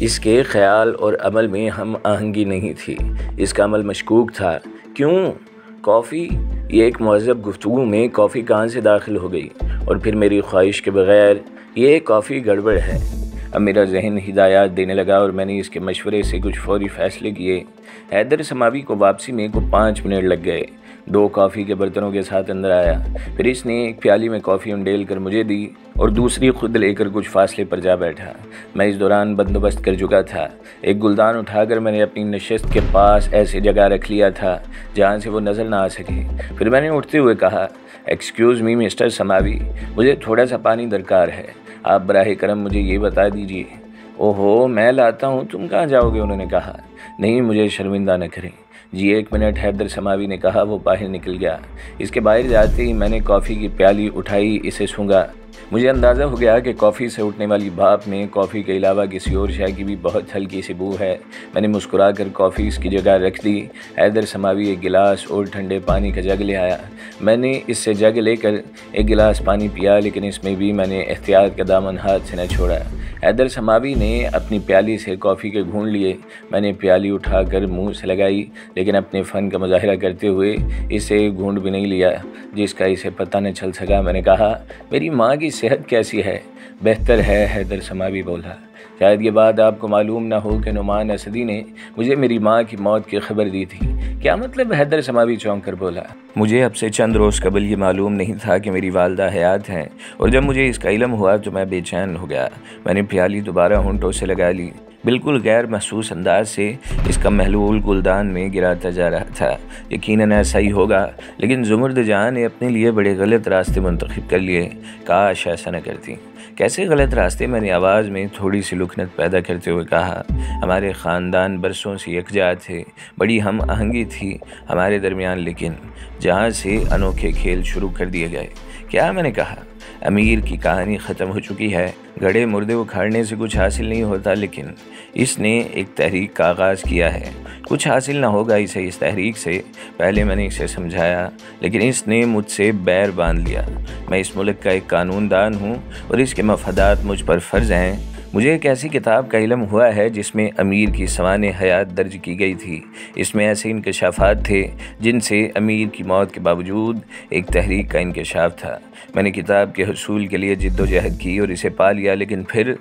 اس کے خیال اور عمل میں ہم آہنگی نہیں تھی، اس کا عمل مشکوک تھا۔ کیوں؟ کافی؟ یہ ایک مہذب گفتگو میں کافی کہاں سے داخل ہو گئی؟ اور پھر میری خواہش کے بغیر یہ کافی گڑبڑ ہے۔ اب میرا ذہن ہدایات دینے لگا اور میں نے اس کے مشورے سے کچھ فوری فیصلے کیے۔ حیدر سماوی کو واپسی میں 5 منٹ لگ گئے۔ 2 کافی کے برتنوں کے ساتھ اندر آیا، پھر اس نے ایک پیالی میں کافی انڈیل کر مجھے دی اور دوسری خود لے کر کچھ فاصلے پر جا بیٹھا۔ میں اس دوران بندوبست کر چکا تھا۔ ایک گلدان اٹھا کر میں نے اپنی نشست کے پاس ایسی جگہ رکھ لیا تھا جہاں سے وہ نظر نہ آ سکے۔ پھر میں نے اٹھتے ہوئے کہا، ایکسکیوز می مسٹر سماوی، مجھے تھوڑا سا پانی درکار ہے، آپ براہ کرم مجھے یہ بتا دیجیے۔ اوہو، میں لاتا ہوں، تم کہاں جاؤ گے؟ انہوں نے کہا۔ نہیں، مجھے شرمندہ نہ کریں۔ جی 1 منٹ، حیدر سماوی نے کہا۔ وہ باہر نکل گیا۔ اس کے باہر جاتے ہی میں نے کافی کی پیالی اٹھائی، اسے سونگھا۔ مجھے اندازہ ہو گیا کہ کافی سے اٹھنے والی بھاپ میں کافی کے علاوہ کسی اور شے کی بھی بہت ہلکی سی بو ہے۔ میں نے مسکرا کر کافی اس کی جگہ رکھ دی۔ حیدر سماوی ایک گلاس اور ٹھنڈے پانی کا جگ لے آیا۔ میں نے اس سے جگ لے کر ایک گلاس پانی پیا، لیکن اس میں بھی میں نے احتیاط کا دامن ہاتھ سے نہ چھوڑا۔ حیدر سماوی نے اپنی پیالی سے کافی کے گھونٹ لیے۔ میں نے پیالی اٹھا کر منہ سے لگائی، لیکن اپنے فن کا مظاہرہ کرتے ہوئے اسے گھونٹ بھی نہیں لیا جس کا اسے پتہ نہ چل سکا۔ میں نے کہا، میری ماں کی صحت کیسی ہے؟ بہتر ہے، حیدر سماوی بولا۔ شاید یہ بات آپ کو معلوم نہ ہو کہ نعمان اسدی نے مجھے میری ماں کی موت کی خبر دی تھی۔ کیا مطلب؟ حیدر سماوی چونک کر بولا۔ مجھے اب سے چند روز قبل یہ معلوم نہیں تھا کہ میری والدہ حیات ہیں، اور جب مجھے اس کا علم ہوا تو میں بے چین ہو گیا۔ میں نے پیالی دوبارہ ہونٹوں سے لگا لی، بالکل غیر محسوس انداز سے اس کا محلول گلدان میں گراتا جا رہا تھا۔ یقیناً ایسا ہی ہوگا، لیکن زمرد جہاں نے اپنے لیے بڑے غلط راستے منتخب کر لیے۔ کاش ایسا نہ کرتی۔ کیسے غلط راستے؟ میں نے آواز میں تھوڑی سی لکنت پیدا کرتے ہوئے کہا۔ ہمارے خاندان برسوں سے یکجا تھے، بڑی ہم آہنگی تھی ہمارے درمیان، لیکن جہاں سے انوکھے کھیل شروع کر دیے گئے۔ کیا؟ میں نے کہا۔ امیر کی کہانی ختم ہو چکی ہے۔ گڑھے مردے اکھاڑنے سے کچھ حاصل نہیں ہوتا، لیکن اس نے ایک تحریک کا آغاز کیا ہے۔ کچھ حاصل نہ ہوگا اسے اس تحریک سے، پہلے میں نے اسے سمجھایا، لیکن اس نے مجھ سے بیر باندھ لیا۔ میں اس ملک کا ایک قانون دان ہوں اور اس کے مفادات مجھ پر فرض ہیں۔ مجھے ایک ایسی کتاب کا علم ہوا ہے جس میں امیر کی سوانح حیات درج کی گئی تھی۔ اس میں ایسے انکشافات تھے جن سے امیر کی موت کے باوجود ایک تحریک کا انکشاف تھا۔ میں نے کتاب کے حصول کے لیے جد و جہد کی اور اسے پا لیا، لیکن پھر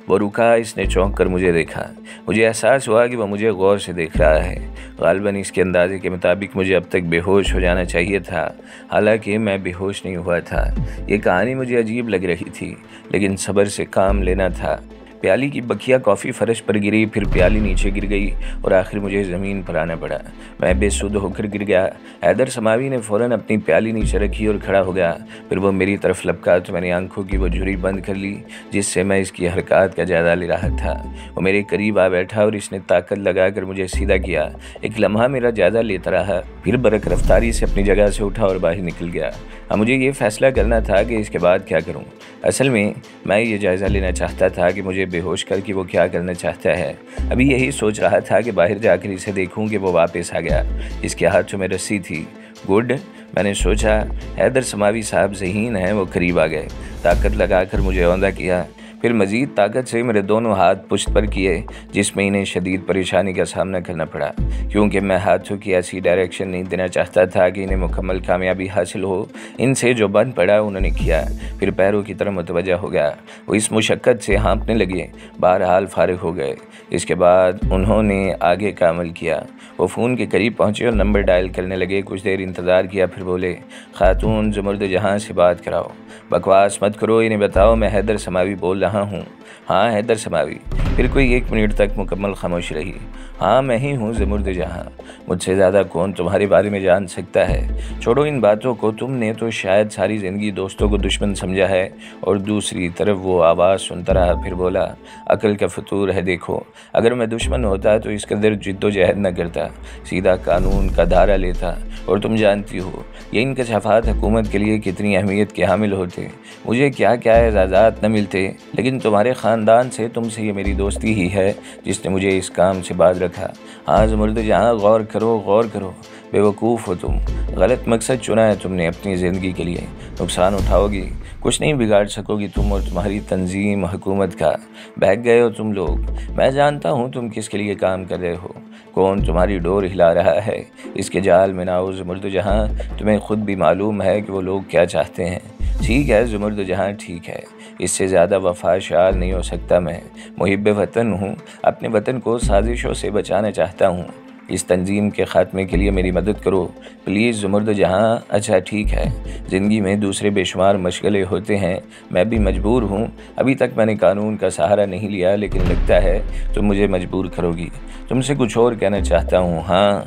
وہ رکا۔ اس نے چونک کر مجھے دیکھا۔ مجھے احساس ہوا کہ وہ مجھے غور سے دیکھ رہا ہے۔ غالباً اس کے اندازے کے مطابق مجھے اب تک بے ہوش ہو جانا چاہیے تھا، حالانکہ میں بے ہوش نہیں ہوا تھا۔ یہ کہانی مجھے عجیب لگ رہی تھی، لیکن صبر سے کام لینا تھا۔ پیالی کی بکیا کافی فرش پر گری، پھر پیالی نیچے گر گئی اور آخر مجھے زمین پر آنا پڑا۔ میں بے سدھ ہو کر گر گیا۔ حیدر سماوی نے فوراً اپنی پیالی نیچے رکھی اور کھڑا ہو گیا۔ پھر وہ میری طرف لپکا تو میں نے آنکھوں کی وہ جھری بند کر لی جس سے میں اس کی حرکات کا جائزہ لے رہا تھا۔ وہ میرے قریب آ بیٹھا اور اس نے طاقت لگا کر مجھے سیدھا کیا۔ ایک لمحہ میرا جائزہ لیتا رہا، پھر برق رفتاری سے اپنی جگہ سے اٹھا اور باہر نکل گیا۔ اب مجھے یہ فیصلہ کرنا تھا کہ اس کے بعد کیا کروں۔ اصل میں میں یہ جائزہ لینا چاہتا تھا کہ مجھے بے ہوش کر کے وہ کیا کرنا چاہتا ہے۔ ابھی یہی سوچ رہا تھا کہ باہر جا کر اسے دیکھوں کہ وہ واپس آ گیا۔ اس کے ہاتھوں میں رسی تھی۔ گڈ، میں نے سوچا۔ حیدر سماوی صاحب ذہین ہیں، وہ قریب آ گئے، طاقت لگا کر مجھے اوندا کیا، پھر مزید طاقت سے میرے دونوں ہاتھ پشت پر کیے، جس میں انہیں شدید پریشانی کا سامنا کرنا پڑا، کیونکہ میں ہاتھوں کی ایسی ڈائریکشن نہیں دینا چاہتا تھا کہ انہیں مکمل کامیابی حاصل ہو۔ ان سے جو بن پڑا انہوں نے کیا، پھر پیروں کی طرف متوجہ ہو گیا۔ وہ اس مشقت سے ہانپنے لگے، بہرحال فارغ ہو گئے۔ اس کے بعد انہوں نے آگے کا عمل کیا۔ وہ فون کے قریب پہنچے اور نمبر ڈائل کرنے لگے۔ کچھ دیر انتظار کیا، پھر بولے، خاتون زمرد جہاں سے بات کراؤ۔ بکواس مت کرو، انہیں بتاؤ میں حیدر سماوی بول رہا ہوں۔ ہاں، حیدر سماوی۔ پھر کوئی 1 منٹ تک مکمل خاموشی رہی۔ ہاں، میں ہی ہوں زمرد جہاں۔ مجھ سے زیادہ کون تمہارے بارے میں جان سکتا ہے؟ چھوڑو ان باتوں کو، تم نے تو شاید ساری زندگی دوستوں کو دشمن سمجھا ہے۔ اور دوسری طرف وہ آواز سنتا رہا، پھر بولا، عقل کا فطور ہے، دیکھو، اگر میں دشمن ہوتا تو اس قدر جد و جہد نہ کرتا، سیدھا قانون کا دھارا لیتا، اور تم جانتی ہو یہ انکشافات حکومت کے لیے کتنی اہمیت کے حامل ہوتے۔ مجھے کیا کیا اعزازات نہ ملتے، لیکن تمہارے خاندان سے، تم سے یہ میری دوستی ہی ہے جس نے مجھے اس کام سے باز رکھا۔ رکھا۔ ہاں زمرد جہاں، غور کرو، بے وقوف ہو تم، غلط مقصد چنا ہے تم نے اپنی زندگی کے لیے، نقصان اٹھاؤ گی، کچھ نہیں بگاڑ سکو گی تم اور تمہاری تنظیم حکومت کا، بہک گئے ہو تم لوگ۔ میں جانتا ہوں تم کس کے لیے کام کر رہے ہو، کون تمہاری ڈور ہلا رہا ہے، اس کے جال میں نہ ہو زمرد جہاں، تمہیں خود بھی معلوم ہے کہ وہ لوگ کیا چاہتے ہیں۔ ٹھیک ہے زمرد جہاں، ٹھیک ہے، اس سے زیادہ وفا شعار نہیں ہو سکتا۔ میں محب وطن ہوں، اپنے وطن کو سازشوں سے بچانا چاہتا ہوں۔ اس تنظیم کے خاتمے کے لیے میری مدد کرو پلیز زمرد جہاں۔ اچھا ٹھیک ہے، زندگی میں دوسرے بے شمار مشغلے ہوتے ہیں، میں بھی مجبور ہوں، ابھی تک میں نے قانون کا سہارا نہیں لیا، لیکن لگتا ہے تم مجھے مجبور کرو گی۔ تم سے کچھ اور کہنا چاہتا ہوں۔ ہاں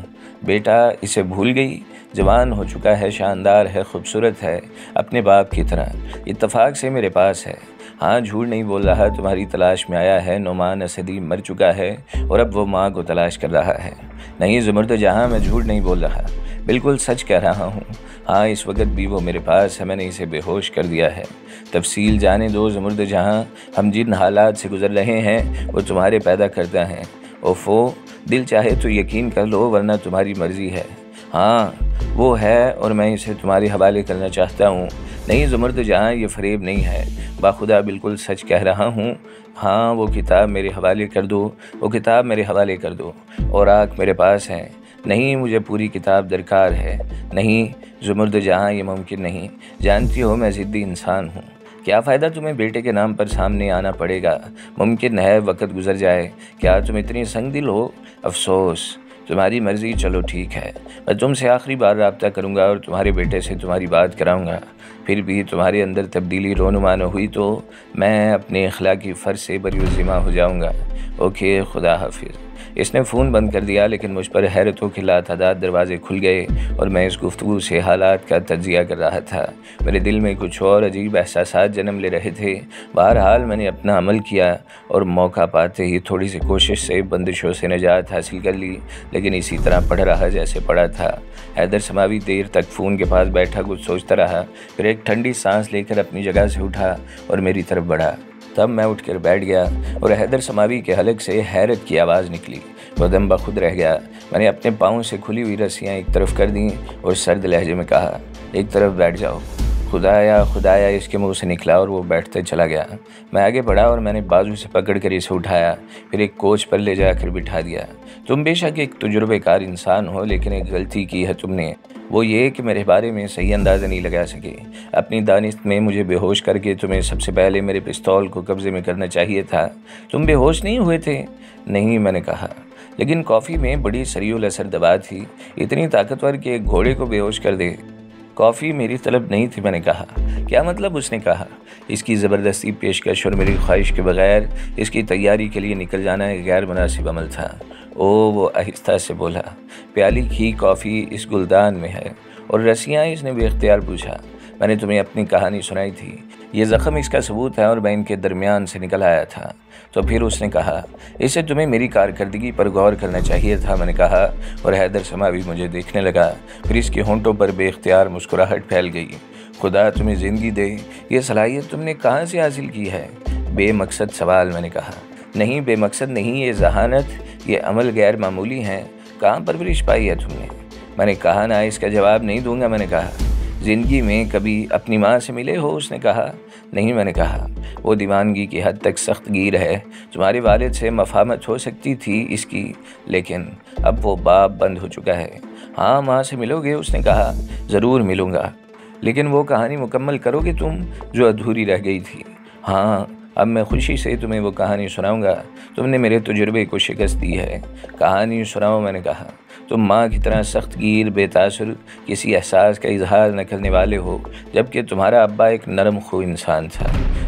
بیٹا، اسے بھول گئی؟ جوان ہو چکا ہے، شاندار ہے، خوبصورت ہے، اپنے باپ کی طرح، اتفاق سے میرے پاس ہے۔ ہاں جھوٹ نہیں بول رہا، تمہاری تلاش میں آیا ہے، نعمان اسدی مر چکا ہے اور اب وہ ماں کو تلاش کر رہا ہے۔ نہیں زمرد جہاں، میں جھوٹ نہیں بول رہا، بالکل سچ کہہ رہا ہوں۔ ہاں اس وقت بھی وہ میرے پاس ہے، میں نے اسے بے ہوش کر دیا ہے۔ تفصیل جانے دو زمرد جہاں، ہم جن حالات سے گزر رہے ہیں وہ تمہارے پیدا کرتا ہیں۔ اوفو، دل چاہے تو یقین کر لو ورنہ تمہاری مرضی ہے۔ ہاں وہ ہے اور میں اسے تمہارے حوالے کرنا چاہتا ہوں۔ نہیں زمرد جہاں، یہ فریب نہیں ہے، باخدا بالکل سچ کہہ رہا ہوں۔ ہاں وہ کتاب میرے حوالے کر دو، وہ کتاب میرے حوالے کر دو، اور آنکھ میرے پاس ہے۔ نہیں مجھے پوری کتاب درکار ہے۔ نہیں زمرد جہاں، یہ ممکن نہیں، جانتی ہو میں ضدی انسان ہوں۔ کیا فائدہ تمہیں بیٹے کے نام پر سامنے آنا پڑے گا، ممکن ہے وقت گزر جائے، کیا تم اتنی سنگ دل ہو؟ افسوس، تمہاری مرضی، چلو ٹھیک ہے، میں تم سے آخری بار رابطہ کروں گا اور تمہارے بیٹے سے تمہاری بات کراؤں گا، پھر بھی تمہارے اندر تبدیلی رونما نہ ہوئی تو میں اپنے اخلاقی فرض سے بری الذمہ ہو جاؤں گا۔ اوکے، خدا حافظ۔ اس نے فون بند کر دیا، لیکن مجھ پر حیرتوں کے لاتعداد دروازے کھل گئے اور میں اس گفتگو سے حالات کا تجزیہ کر رہا تھا۔ میرے دل میں کچھ اور عجیب احساسات جنم لے رہے تھے۔ بہرحال میں نے اپنا عمل کیا اور موقع پاتے ہی تھوڑی سی کوشش سے بندشوں سے نجات حاصل کر لی، لیکن اسی طرح پڑھ رہا جیسے پڑھا تھا۔ حیدر سماوی دیر تک فون کے پاس بیٹھا کچھ سوچتا رہا، پھر ایک ٹھنڈی سانس لے کر اپنی جگہ سے اٹھا اور میری طرف بڑھا۔ تب میں اٹھ کر بیٹھ گیا اور حیدر سماوی کے حلق سے حیرت کی آواز نکلی۔ وہ دم بخود رہ گیا۔ میں نے اپنے پاؤں سے کھلی ہوئی رسیاں ایک طرف کر دیں اور سرد لہجے میں کہا، ایک طرف بیٹھ جاؤ۔ خدایا خدایا اس کے منہ سے نکلا اور وہ بیٹھتے چلا گیا۔ میں آگے بڑھا اور میں نے بازو سے پکڑ کر اسے اٹھایا، پھر ایک کوچ پر لے جا کر بٹھا دیا۔ تم بے شک ایک تجربے کار انسان ہو، لیکن ایک غلطی کی ہے تم نے، وہ یہ کہ میرے بارے میں صحیح اندازہ نہیں لگا سکے۔ اپنی دانست میں مجھے بے ہوش کر کے تمہیں سب سے پہلے میرے پستول کو قبضے میں کرنا چاہیے تھا۔ تم بے ہوش نہیں ہوئے تھے؟ نہیں، میں نے کہا، لیکن کافی میں بڑی سریع الاثر دوا تھی، اتنی طاقتور کہ ایک گھوڑے کو بے ہوش کر دے۔ کافی میری طلب نہیں تھی، میں نے کہا۔ کیا مطلب؟ اس نے کہا، اس کی زبردستی پیشکش اور میری خواہش کے بغیر اس کی تیاری کے لیے نکل جانا ایک غیر مناسب عمل تھا۔ وہ آہستہ سے بولا، پیالی کی کافی اس گلدان میں ہے اور رسیاں؟ اس نے بے اختیار پوچھا۔ میں نے تمہیں اپنی کہانی سنائی تھی، یہ زخم اس کا ثبوت ہے اور میں ان کے درمیان سے نکل آیا تھا۔ تو پھر اس نے کہا، اسے تمہیں میری کارکردگی پر غور کرنا چاہیے تھا، میں نے کہا، اور حیدر سماوی مجھے دیکھنے لگا، پھر اس کے ہونٹوں پر بے اختیار مسکراہٹ پھیل گئی۔ خدا تمہیں زندگی دے، یہ صلاحیت تم نے کہاں سے حاصل کی ہے؟ بے مقصد سوال، میں نے کہا۔ نہیں بے مقصد نہیں، یہ ذہانت، یہ عمل غیر معمولی ہیں۔ کہاں پرورش پائی ہے تم نے؟ میں نے کہا نا، اس کا جواب نہیں دوں گا، میں نے کہا۔ زندگی میں کبھی اپنی ماں سے ملے ہو؟ اس نے کہا۔ نہیں، میں نے کہا۔ وہ دیوانگی کی حد تک سخت گیر ہے، تمہارے والد سے مفاہمت ہو سکتی تھی اس کی، لیکن اب وہ باب بند ہو چکا ہے۔ ہاں ماں سے ملو گے؟ اس نے کہا۔ ضرور ملوں گا، لیکن وہ کہانی مکمل کرو گے تم جو ادھوری رہ گئی تھی؟ ہاں، اب میں خوشی سے تمہیں وہ کہانی سناؤں گا، تم نے میرے تجربے کو شکست دی ہے۔ کہانی سناؤ، میں نے کہا۔ تم ماں کی طرح سخت گیر، بے تاثر، کسی احساس کا اظہار نہ کرنے والے ہو، جبکہ تمہارا ابا ایک نرم خو انسان تھا۔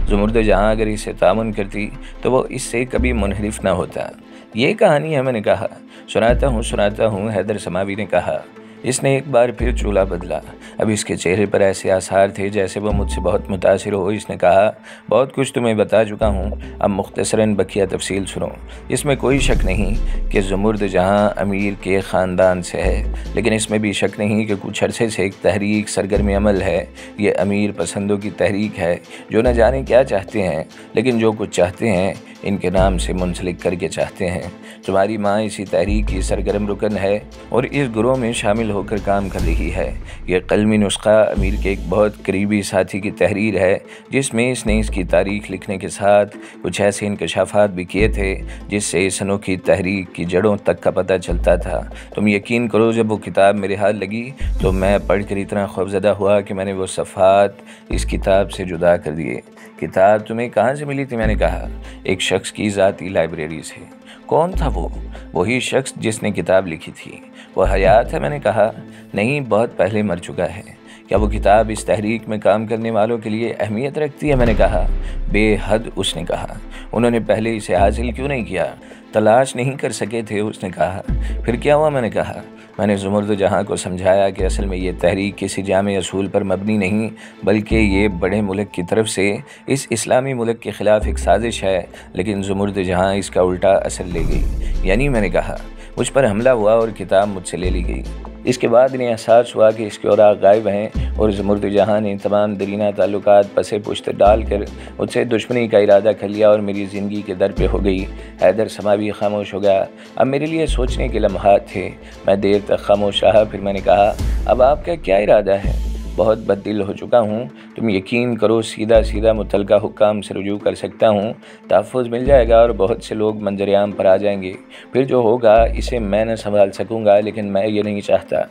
زمرد جہاں اگر اسے تعاون کرتی تو وہ اس سے کبھی منحرف نہ ہوتا۔ یہ کہانی ہے، میں نے کہا۔ سناتا ہوں، حیدر سماوی نے کہا۔ اس نے ایک بار پھر چولہا بدلا۔ اب اس کے چہرے پر ایسے آثار تھے جیسے وہ مجھ سے بہت متاثر ہو۔ اس نے کہا، بہت کچھ تمہیں بتا چکا ہوں، اب مختصراً بقیہ تفصیل سنو۔ اس میں کوئی شک نہیں کہ زمرد جہاں امیر کے خاندان سے ہے، لیکن اس میں بھی شک نہیں کہ کچھ عرصے سے ایک تحریک سرگرم عمل ہے۔ یہ امیر پسندوں کی تحریک ہے جو نہ جانے کیا چاہتے ہیں، لیکن جو کچھ چاہتے ہیں ان کے نام سے منسلک کر کے چاہتے ہیں۔ تمہاری ماں اسی تحریک کی سرگرم رکن ہے اور اس گروہ میں شامل ہو کر کام کر رہی ہے۔ یہ قلمی نسخہ امیر کے ایک بہت قریبی ساتھی کی تحریر ہے، جس میں اس نے اس کی تاریخ لکھنے کے ساتھ کچھ ایسے انکشافات بھی کیے تھے جس سے اس انوکھی تحریک کی جڑوں تک کا پتہ چلتا تھا۔ تم یقین کرو، جب وہ کتاب میرے ہاتھ لگی تو میں پڑھ کر اتنا خوفزدہ ہوا کہ میں نے وہ صفحات اس کتاب سے جدا کر دیے۔ کتاب تمہیں کہاں سے ملی تھی؟ میں نے کہا، ایک شخص کی ذاتی لائبریری سے۔ کون تھا وہ؟ وہی شخص جس نے کتاب لکھی تھی۔ وہ حیات ہے؟ میں نے کہا، نہیں، بہت پہلے مر چکا ہے۔ کیا وہ کتاب اس تحریک میں کام کرنے والوں کے لیے اہمیت رکھتی ہے؟ میں نے کہا، بے حد۔ اس نے کہا، انہوں نے پہلے اسے حاصل کیوں نہیں کیا؟ تلاش نہیں کر سکے تھے۔ اس نے کہا، پھر کیا ہوا؟ میں نے کہا، میں نے زمرد جہاں کو سمجھایا کہ اصل میں یہ تحریک کسی جامع اصول پر مبنی نہیں، بلکہ یہ بڑے ملک کی طرف سے اس اسلامی ملک کے خلاف ایک سازش ہے، لیکن زمرد جہاں اس کا الٹا اثر لے گئی۔ یعنی میں نے کہا، مجھ پر حملہ ہوا اور کتاب مجھ سے لے لی گئی۔ اس کے بعد انہیں احساس ہوا کہ اس کے اوراق غائب ہیں اور زمرد جہاں نے تمام درینہ تعلقات پس پشت ڈال کر مجھ سے دشمنی کا ارادہ کر لیا اور میری زندگی کے در پہ ہو گئی۔ حیدر سماوی خاموش ہو گیا۔ اب میرے لیے سوچنے کے لمحات تھے۔ میں دیر تک خاموش رہا، پھر میں نے کہا، اب آپ کا کیا ارادہ ہے؟ بہت بددل ہو چکا ہوں، تم یقین کرو، سیدھا متعلقہ حکام سے رجوع کر سکتا ہوں، تحفظ مل جائے گا اور بہت سے لوگ منظر عام پر آ جائیں گے۔ پھر جو ہوگا اسے میں نہ سنبھال سکوں گا، لیکن میں یہ نہیں چاہتا۔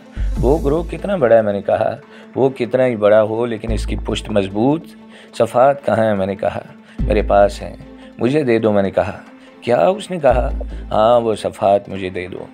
وہ گروہ کتنا بڑا ہے؟ میں نے کہا، وہ کتنا ہی بڑا ہو، لیکن اس کی پشت مضبوط۔ صفحات کہاں ہیں؟ میں نے کہا، میرے پاس ہیں، مجھے دے دو۔ میں نے کہا، کیا؟ اس نے کہا، ہاں، وہ صفحات مجھے دے دو۔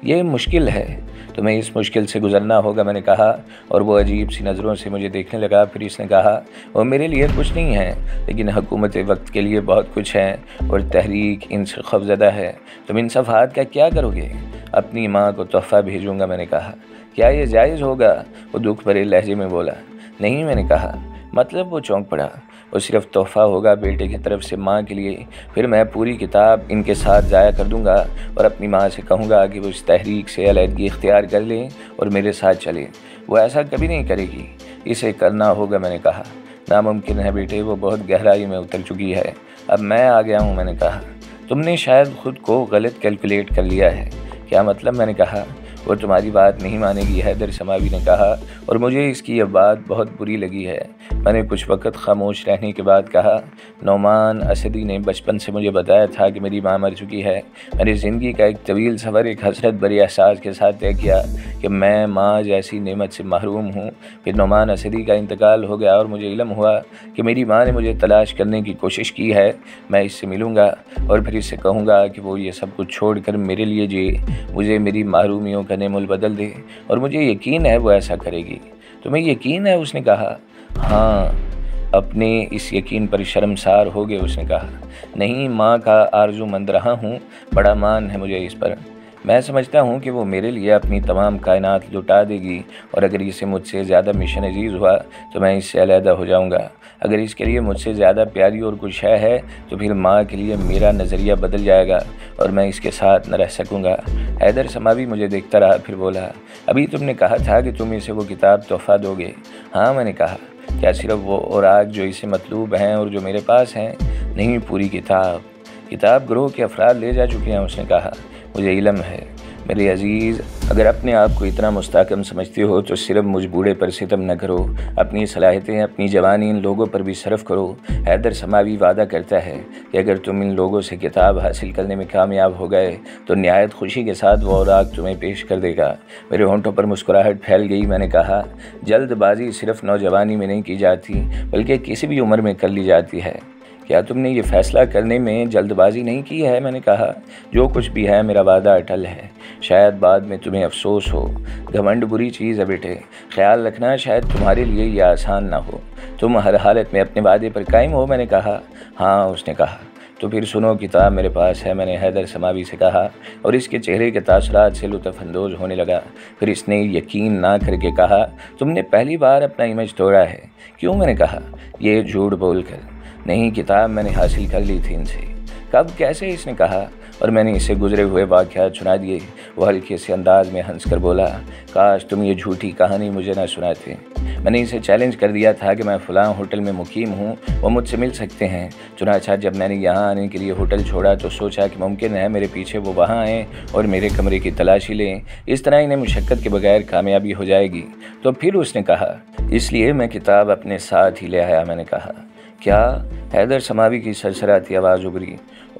یہ مشکل ہے، تمہیں اس مشکل سے گزرنا ہوگا۔ میں نے کہا، اور وہ عجیب سی نظروں سے مجھے دیکھنے لگا۔ پھر اس نے کہا، وہ میرے لیے کچھ نہیں ہے، لیکن حکومت وقت کے لیے بہت کچھ ہے، اور تحریک ان سے خوفزدہ ہے۔ تم ان صفحات کا کیا کرو گے؟ اپنی ماں کو تحفہ بھیجوں گا۔ میں نے کہا، کیا یہ جائز ہوگا؟ وہ دکھ بھرے لہجے میں بولا، نہیں۔ میں نے کہا، مطلب؟ وہ چونک پڑا۔ وہ صرف تحفہ ہوگا بیٹے کی طرف سے ماں کے لیے۔ پھر میں پوری کتاب ان کے ساتھ ضائع کر دوں گا اور اپنی ماں سے کہوں گا کہ وہ اس تحریک سے علیحدگی اختیار کر لیں اور میرے ساتھ چلے۔ وہ ایسا کبھی نہیں کرے گی، اسے کرنا ہوگا۔ میں نے کہا، ناممکن ہے بیٹے، وہ بہت گہرائی میں اتر چکی ہے۔ اب میں آ گیا ہوں۔ میں نے کہا، تم نے شاید خود کو غلط کیلکولیٹ کر لیا ہے۔ کیا مطلب؟ میں نے کہا، وہ تمہاری بات نہیں مانے گی، حیدر سماوی نے کہا، اور مجھے اس کی یہ بات بہت بری لگی ہے۔ میں نے کچھ وقت خاموش رہنے کے بعد کہا، نعمان اسدی نے بچپن سے مجھے بتایا تھا کہ میری ماں مر چکی ہے۔ میں نے زندگی کا ایک طویل سفر ایک حسرت بھرے احساس کے ساتھ طے کیا کہ میں ماں جیسی نعمت سے محروم ہوں۔ پھر نعمان اسدی کا انتقال ہو گیا اور مجھے علم ہوا کہ میری ماں نے مجھے تلاش کرنے کی کوشش کی ہے۔ میں اس سے ملوں گا اور پھر اس سے کہوں گا کہ وہ یہ سب کچھ چھوڑ کر میرے لیے جیے، مجھے میری محرومیوں کا نعم البدل دے، اور مجھے یقین ہے وہ ایسا کرے گی۔ تمہیں یقین ہے؟ اس نے کہا، ہاں۔ اپنے اس یقین پر شرمسار ہو گئے۔ اس نے کہا، نہیں، ماں کا آرزو مند رہا ہوں، بڑا مان ہے مجھے اس پر۔ میں سمجھتا ہوں کہ وہ میرے لیے اپنی تمام کائنات لٹا دے گی، اور اگر اسے مجھ سے زیادہ مشن عزیز ہوا تو میں اس سے علیحدہ ہو جاؤں گا۔ اگر اس کے لیے مجھ سے زیادہ پیاری اور کوئی شے ہے تو پھر ماں کے لیے میرا نظریہ بدل جائے گا اور میں اس کے ساتھ نہ رہ سکوں گا۔ حیدر سماوی مجھے دیکھتا رہا، پھر بولا، ابھی تم نے کہا تھا کہ تم اسے وہ کتاب تحفہ دو گے۔ ہاں، میں نے کہا، کیا صرف وہ اوراق جو اسے مطلوب ہیں اور جو میرے پاس ہیں؟ نہیں، پوری کتاب گروہ کے افراد لے جا چکے ہیں۔ اس نے کہا، مجھے علم ہے میرے عزیز، اگر اپنے آپ کو اتنا مستحکم سمجھتے ہو تو صرف مجھ بوڑھے پر ستم نہ کرو، اپنی صلاحیتیں، اپنی جوانی ان لوگوں پر بھی صرف کرو۔ حیدر سماوی وعدہ کرتا ہے کہ اگر تم ان لوگوں سے کتاب حاصل کرنے میں کامیاب ہو گئے تو نہایت خوشی کے ساتھ وہ اوراق تمہیں پیش کر دے گا۔ میرے ہونٹوں پر مسکراہٹ پھیل گئی۔ میں نے کہا، جلد بازی صرف نوجوانی میں نہیں کی جاتی بلکہ کسی بھی عمر میں کر لی جاتی ہے۔ کیا تم نے یہ فیصلہ کرنے میں جلد بازی نہیں کی ہے؟ میں نے کہا، جو کچھ بھی ہے میرا وعدہ اٹل ہے، شاید بعد میں تمہیں افسوس ہو۔ گھمنڈ بری چیز ہے بیٹے، خیال رکھنا شاید تمہارے لیے یہ آسان نہ ہو۔ تم ہر حالت میں اپنے وعدے پر قائم ہو؟ میں نے کہا، ہاں۔ اس نے کہا، تو پھر سنو کتاب میرے پاس ہے، میں نے حیدر سماوی سے کہا اور اس کے چہرے کے تاثرات سے لطف اندوز ہونے لگا۔ پھر اس نے یقین نہ کر کے کہا، تم نے پہلی بار اپنا امیج توڑا ہے؟ کیوں؟ میں نے کہا، یہ جھوٹ بول کر۔ نہیں، کتاب میں نے حاصل کر لی تھی ان سے۔ کب، کیسے؟ اس نے کہا اور میں نے اسے گزرے ہوئے واقعات سنا دیے۔ وہ ہلکے سے انداز میں ہنس کر بولا، کاش تم یہ جھوٹی کہانی مجھے نہ سناتے۔ میں نے اسے چیلنج کر دیا تھا کہ میں فلاں ہوٹل میں مقیم ہوں، وہ مجھ سے مل سکتے ہیں۔ چنانچہ جب میں نے یہاں آنے کے لیے ہوٹل چھوڑا تو سوچا کہ ممکن ہے میرے پیچھے وہ وہاں آئیں اور میرے کمرے کی تلاشی لیں، اس طرح انہیں مشقت کے بغیر کامیابی ہو جائے گی۔ تو پھر اس نے کہا، اس لیے میں کتاب اپنے ساتھ ہی لے آیا۔ میں نے کہا، کیا؟ حیدر سماوی کی سرسراتی آواز ابھری،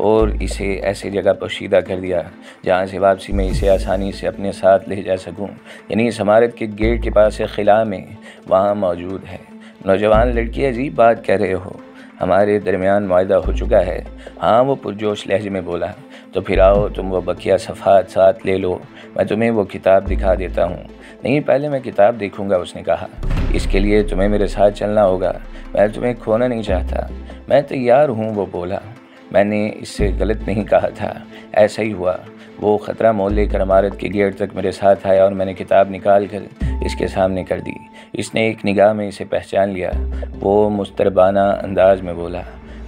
اور اسے ایسی جگہ پوشیدہ کر دیا جہاں سے واپسی میں اسے آسانی سے اپنے ساتھ لے جا سکوں، یعنی اس عمارت کے گیٹ کے پاس ایک خلا میں وہاں موجود ہے۔ نوجوان لڑکی، عجیب بات کہہ رہے ہو، ہمارے درمیان معاہدہ ہو چکا ہے۔ ہاں، وہ پرجوش لہجے میں بولا۔ تو پھر آؤ تم وہ بقیہ صفحات ساتھ لے لو، میں تمہیں وہ کتاب دکھا دیتا ہوں۔ نہیں، پہلے میں کتاب دیکھوں گا، اس نے کہا۔ اس کے لیے تمہیں میرے ساتھ چلنا ہوگا، میں تمہیں کھونا نہیں چاہتا۔ میں تیار ہوں، وہ بولا۔ میں نے اس سے غلط نہیں کہا تھا، ایسا ہی ہوا۔ وہ خطرہ مول لے کر عمارت کے گیٹ تک میرے ساتھ آیا اور میں نے کتاب نکال کر اس کے سامنے کر دی۔ اس نے ایک نگاہ میں اسے پہچان لیا۔ وہ مستربانہ انداز میں بولا،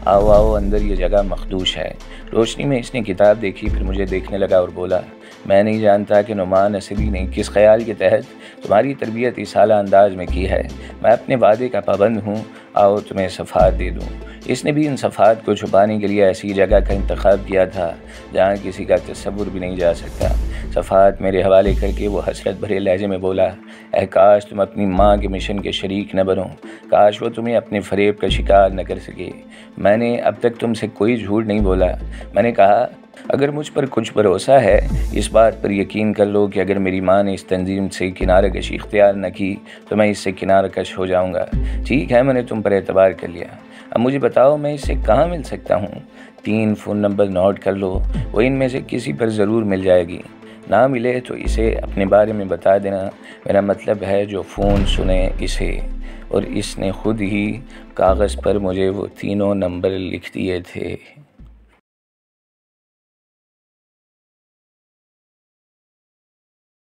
آؤ آؤ، اندر یہ جگہ مخدوش ہے۔ روشنی میں اس نے کتاب دیکھی، پھر مجھے دیکھنے لگا اور بولا، میں نہیں جانتا کہ نعمان نصری نے کس خیال کے تحت تمہاری تربیت اس اعلیٰ انداز میں کی ہے۔ میں اپنے وعدے کا پابند ہوں، آؤ تمہیں صفحات دے دوں۔ اس نے بھی ان صفحات کو چھپانے کے لیے ایسی جگہ کا انتخاب کیا تھا جہاں کسی کا تصور بھی نہیں جا سکتا۔ صفحات میرے حوالے کر کے وہ حسرت بھرے لہجے میں بولا، اے کاش تم اپنی ماں کے مشن کے شریک نہ بنو، کاش وہ تمہیں اپنے فریب کا شکار نہ کر سکے۔ میں نے اب تک تم سے کوئی جھوٹ نہیں بولا۔ میں نے کہا، اگر مجھ پر کچھ بھروسہ ہے، اس بات پر یقین کر لو کہ اگر میری ماں نے اس تنظیم سے کنارہ کشی اختیار نہ کی تو میں اس سے کنارہ کش ہو جاؤں گا۔ ٹھیک ہے، میں نے تم پر اعتبار کر لیا۔ اب مجھے بتاؤ میں اس سے کہاں مل سکتا ہوں؟ 3 فون نمبر نوٹ کر لو، وہ ان میں سے کسی پر ضرور مل جائے گی۔ نہ ملے تو اسے اپنے بارے میں بتا دینا، میرا مطلب ہے جو فون سنے اسے۔ اور اس نے خود ہی کاغذ پر مجھے وہ 3 نمبر لکھ دیے تھے۔